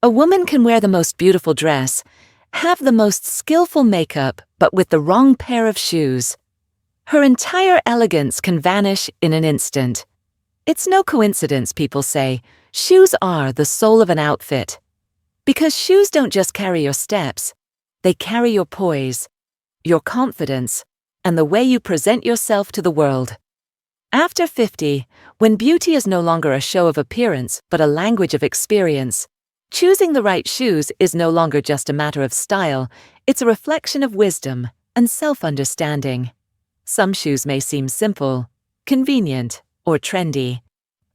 A woman can wear the most beautiful dress, have the most skillful makeup, but with the wrong pair of shoes. Her entire elegance can vanish in an instant. It's no coincidence, people say, shoes are the soul of an outfit. Because shoes don't just carry your steps, they carry your poise, your confidence, and the way you present yourself to the world. After 50, when beauty is no longer a show of appearance but a language of experience, choosing the right shoes is no longer just a matter of style, it's a reflection of wisdom and self-understanding. Some shoes may seem simple, convenient, or trendy,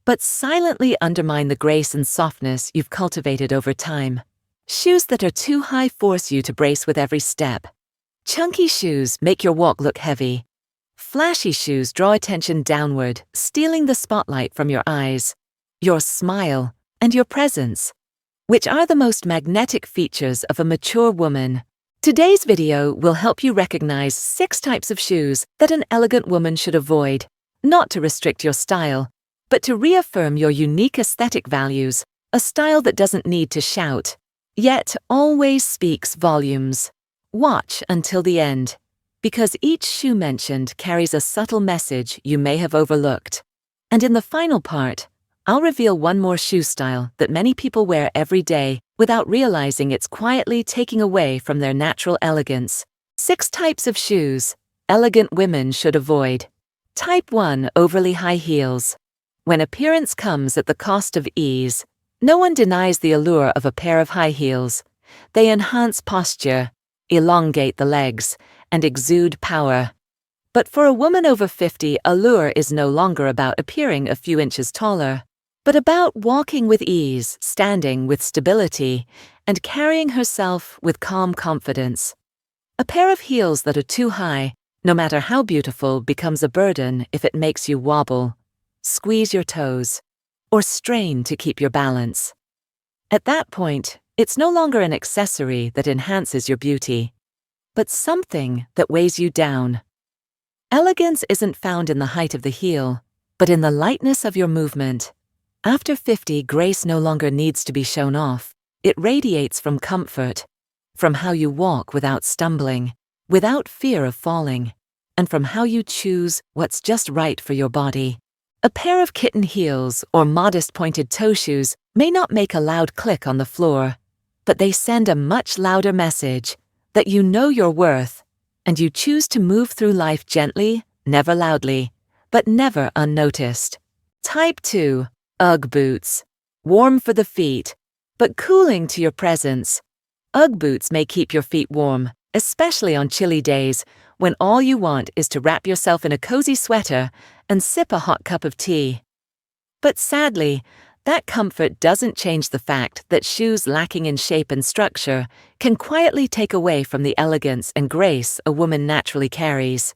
but silently undermine the grace and softness you've cultivated over time. Shoes that are too high force you to brace with every step. Chunky shoes make your walk look heavy. Flashy shoes draw attention downward, stealing the spotlight from your eyes, your smile, and your presence, which are the most magnetic features of a mature woman. Today's video will help you recognize 6 types of shoes that an elegant woman should avoid, not to restrict your style, but to reaffirm your unique aesthetic values, a style that doesn't need to shout, yet always speaks volumes. Watch until the end, because each shoe mentioned carries a subtle message you may have overlooked. And in the final part, I'll reveal one more shoe style that many people wear every day without realizing it's quietly taking away from their natural elegance. 6 types of shoes elegant women should avoid. Type 1: overly high heels. When appearance comes at the cost of ease, no one denies the allure of a pair of high heels. They enhance posture, elongate the legs, and exude power. But for a woman over 50, allure is no longer about appearing a few inches taller, but about walking with ease, standing with stability, and carrying herself with calm confidence. A pair of heels that are too high, no matter how beautiful, becomes a burden if it makes you wobble, squeeze your toes, or strain to keep your balance. At that point, it's no longer an accessory that enhances your beauty, but something that weighs you down. Elegance isn't found in the height of the heel, but in the lightness of your movement. After 50, grace no longer needs to be shown off. It radiates from comfort, from how you walk without stumbling, without fear of falling, and from how you choose what's just right for your body. A pair of kitten heels or modest pointed toe shoes may not make a loud click on the floor, but they send a much louder message that you know your worth, and you choose to move through life gently, never loudly, but never unnoticed. Type 2: Ugg boots. Warm for the feet, but cooling to your presence. Ugg boots may keep your feet warm, especially on chilly days when all you want is to wrap yourself in a cozy sweater and sip a hot cup of tea. But sadly, that comfort doesn't change the fact that shoes lacking in shape and structure can quietly take away from the elegance and grace a woman naturally carries.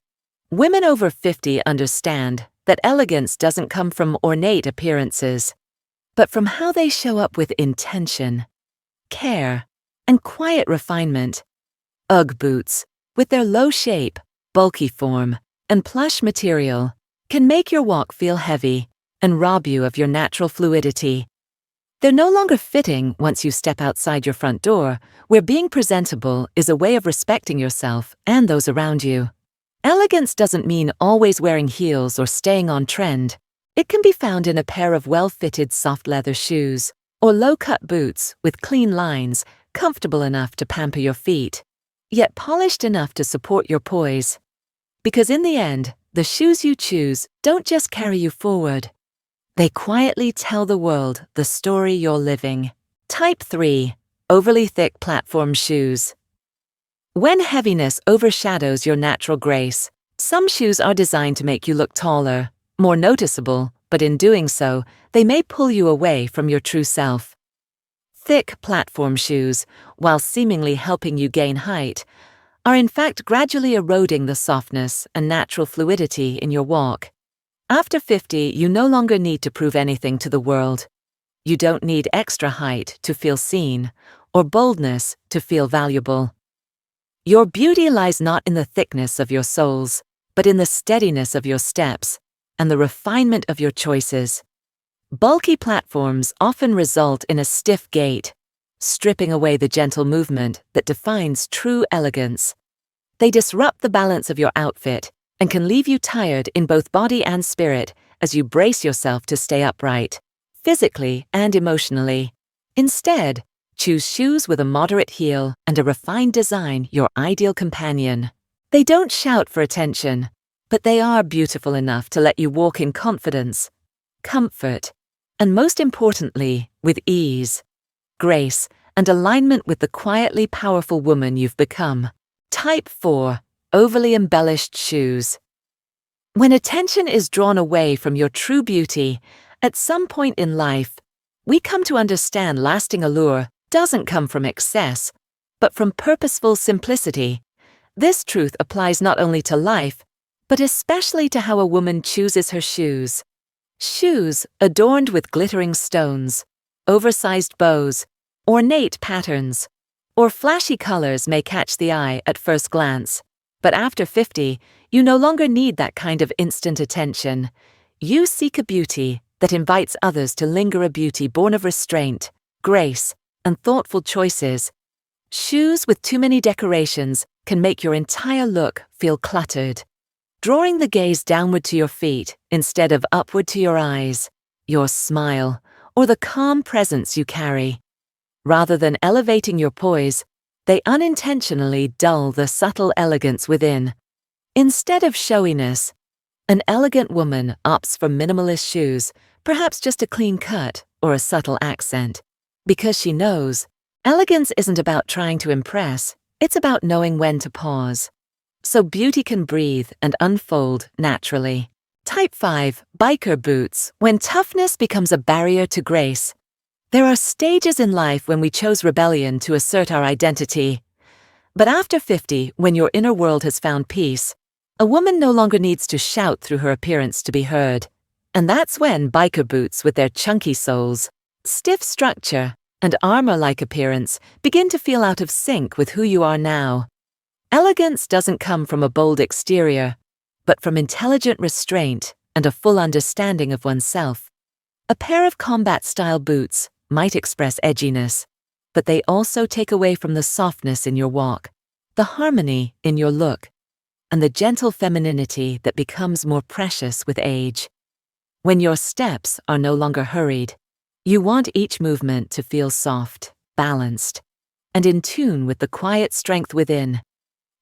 Women over 50 understand that elegance doesn't come from ornate appearances, but from how they show up with intention, care, and quiet refinement. Ugg boots, with their low shape, bulky form, and plush material, can make your walk feel heavy and rob you of your natural fluidity. They're no longer fitting once you step outside your front door, where being presentable is a way of respecting yourself and those around you. Elegance doesn't mean always wearing heels or staying on trend. It can be found in a pair of well-fitted soft leather shoes or low-cut boots with clean lines, comfortable enough to pamper your feet, yet polished enough to support your poise. Because in the end, the shoes you choose don't just carry you forward. They quietly tell the world the story you're living. Type 3: Overly thick platform shoes. When heaviness overshadows your natural grace, some shoes are designed to make you look taller, more noticeable, but in doing so, they may pull you away from your true self. Thick platform shoes, while seemingly helping you gain height, are in fact gradually eroding the softness and natural fluidity in your walk. After 50, you no longer need to prove anything to the world. You don't need extra height to feel seen, or boldness to feel valuable. Your beauty lies not in the thickness of your soles, but in the steadiness of your steps and the refinement of your choices. Bulky platforms often result in a stiff gait, stripping away the gentle movement that defines true elegance. They disrupt the balance of your outfit and can leave you tired in both body and spirit as you brace yourself to stay upright, physically and emotionally. Instead, choose shoes with a moderate heel and a refined design, your ideal companion. They don't shout for attention, but they are beautiful enough to let you walk in confidence, comfort, and most importantly, with ease, grace, and alignment with the quietly powerful woman you've become. Type 4. Overly embellished shoes. When attention is drawn away from your true beauty, at some point in life, we come to understand lasting allure doesn't come from excess, but from purposeful simplicity. This truth applies not only to life, but especially to how a woman chooses her shoes. Shoes adorned with glittering stones, oversized bows, ornate patterns, or flashy colors may catch the eye at first glance. But after 50, you no longer need that kind of instant attention. You seek a beauty that invites others to linger, a beauty born of restraint, grace, and thoughtful choices. Shoes with too many decorations can make your entire look feel cluttered. Drawing the gaze downward to your feet instead of upward to your eyes, your smile, or the calm presence you carry. Rather than elevating your poise, they unintentionally dull the subtle elegance within. Instead of showiness, an elegant woman opts for minimalist shoes, perhaps just a clean cut or a subtle accent, because she knows elegance isn't about trying to impress, it's about knowing when to pause. So beauty can breathe and unfold naturally. Type 5. Biker boots. When toughness becomes a barrier to grace. There are stages in life when we chose rebellion to assert our identity. But after 50, when your inner world has found peace, a woman no longer needs to shout through her appearance to be heard. And that's when biker boots with their chunky soles, stiff structure, and armor-like appearance begin to feel out of sync with who you are now. Elegance doesn't come from a bold exterior, but from intelligent restraint and a full understanding of oneself. A pair of combat-style boots might express edginess, but they also take away from the softness in your walk, the harmony in your look, and the gentle femininity that becomes more precious with age. When your steps are no longer hurried, you want each movement to feel soft, balanced, and in tune with the quiet strength within.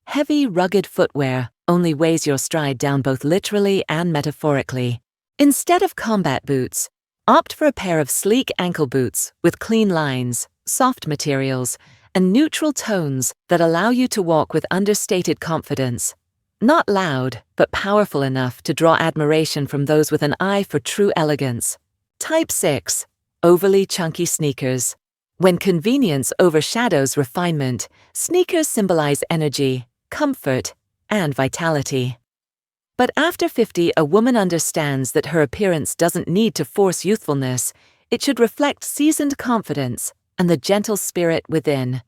Heavy, rugged footwear only weighs your stride down both literally and metaphorically. Instead of combat boots, opt for a pair of sleek ankle boots with clean lines, soft materials, and neutral tones that allow you to walk with understated confidence. Not loud, but powerful enough to draw admiration from those with an eye for true elegance. Type 6. Overly chunky sneakers. When convenience overshadows refinement, sneakers symbolize energy, comfort, and vitality. But after 50, a woman understands that her appearance doesn't need to force youthfulness. It should reflect seasoned confidence and the gentle spirit within.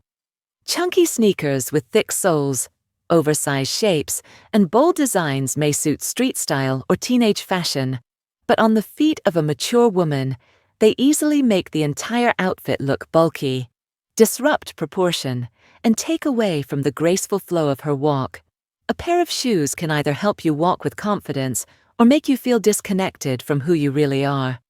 Chunky sneakers with thick soles, oversized shapes, and bold designs may suit street style or teenage fashion, but on the feet of a mature woman, they easily make the entire outfit look bulky, disrupt proportion, and take away from the graceful flow of her walk. A pair of shoes can either help you walk with confidence or make you feel disconnected from who you really are.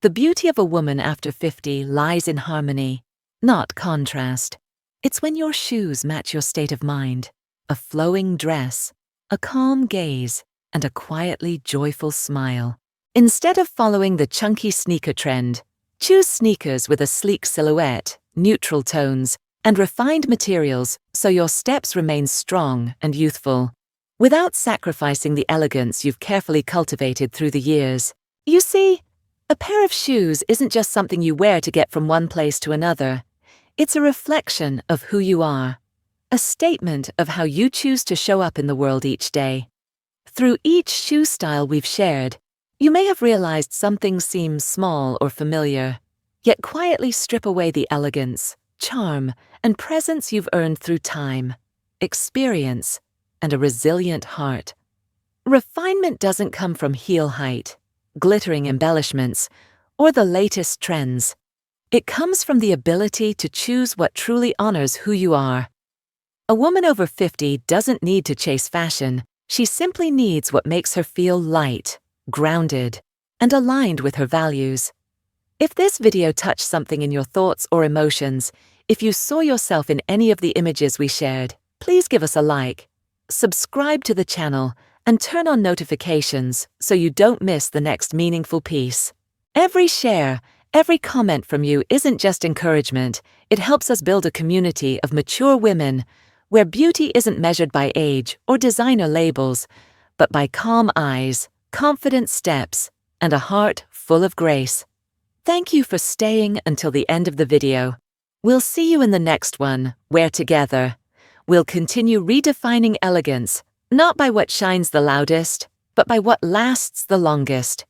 The beauty of a woman after 50 lies in harmony, not contrast. It's when your shoes match your state of mind. A flowing dress, a calm gaze, and a quietly joyful smile. Instead of following the chunky sneaker trend, choose sneakers with a sleek silhouette, neutral tones, and refined materials so your steps remain strong and youthful, without sacrificing the elegance you've carefully cultivated through the years. You see, a pair of shoes isn't just something you wear to get from one place to another. It's a reflection of who you are, a statement of how you choose to show up in the world each day. Through each shoe style we've shared, you may have realized some things seem small or familiar, yet quietly strip away the elegance, charm, and presence you've earned through time, experience, and a resilient heart. Refinement doesn't come from heel height, glittering embellishments, or the latest trends. It comes from the ability to choose what truly honors who you are. A woman over 50 doesn't need to chase fashion. She simply needs what makes her feel light, grounded, and aligned with her values. If this video touched something in your thoughts or emotions, if you saw yourself in any of the images we shared, please give us a like, subscribe to the channel, and turn on notifications so you don't miss the next meaningful piece. Every share, every comment from you isn't just encouragement, it helps us build a community of mature women where beauty isn't measured by age or designer labels, but by calm eyes, confident steps, and a heart full of grace. Thank you for staying until the end of the video. We'll see you in the next one, where together, we'll continue redefining elegance, not by what shines the loudest, but by what lasts the longest.